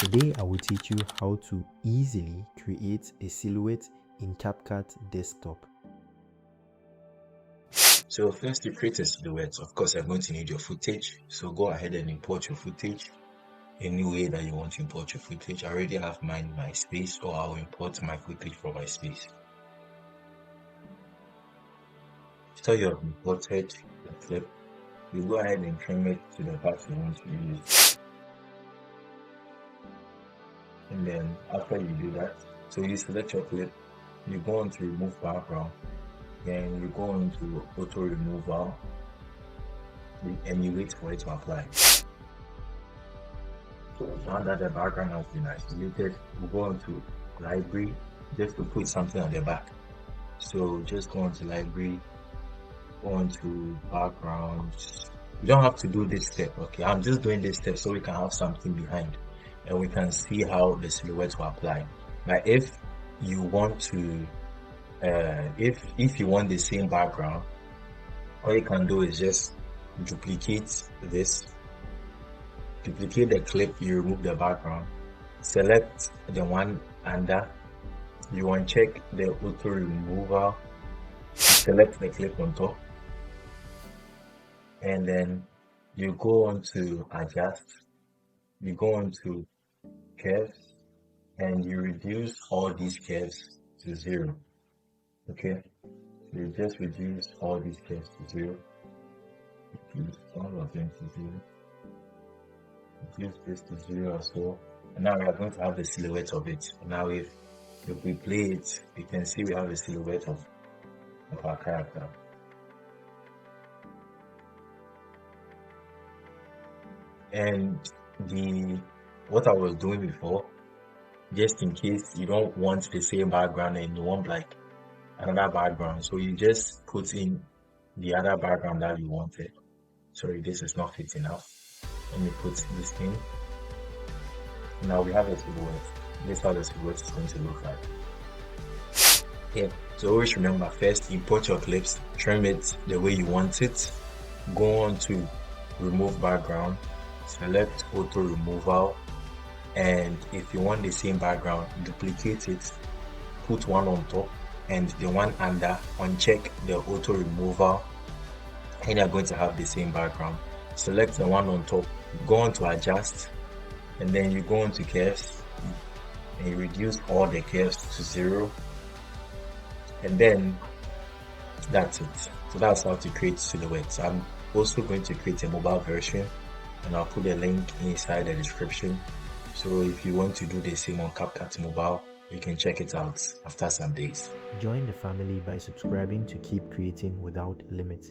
Today I will teach you how to easily create a silhouette in CapCut Desktop. So first to create a silhouette, of course I'm going to need your footage. So go ahead and import your footage any way that you want to import your footage. I already have mine in my space, so I'll import my footage from my space. After you have imported the clip, you go ahead and trim it to the part you want to use. And then after you do that, so you select your clip, you go on to remove background, then you go into auto removal and you wait for it to apply. Now that the background has been isolated, we go on to library just to put something on the back. So just go on to library, go on to background. You don't have to do this step, okay? I'm just doing this step so we can have something behind and we can see how the silhouette will apply. But if you want to if you want the same background, all you can do is just duplicate this, duplicate the clip, you remove the background, select the one under, you uncheck the auto removal, select the clip on top, and then you go on to adjust, you go on to curves, and you reduce all these curves to 0. Okay, so you just reduce all these curves to 0, reduce all of them to 0, reduce this to 0 as well. And now we are going to have the silhouette of it. Now if we play it, you can see we have a silhouette of our character. And what I was doing before, just in case you don't want the same background and you want like another background, so you just put in the other background that you wanted. Sorry, this is not fit enough. Let me put this in. Now we have a silhouette. This is how the silhouette is going to look like. Yeah, so always remember, first import your clips, trim it the way you want it, go on to remove background, select auto removal, and if you want the same background, duplicate it, put one on top and the one under, uncheck the auto removal, and you're going to have the same background. Select the one on top, go on to adjust, and then you go on to curves and you reduce all the curves to 0, and then that's it. So that's how to create silhouettes. I'm also going to create a mobile version and I'll put a link inside the description. So if you want to do the same on CapCut Mobile, you can check it out after some days. Join the family by subscribing to keep creating without limit.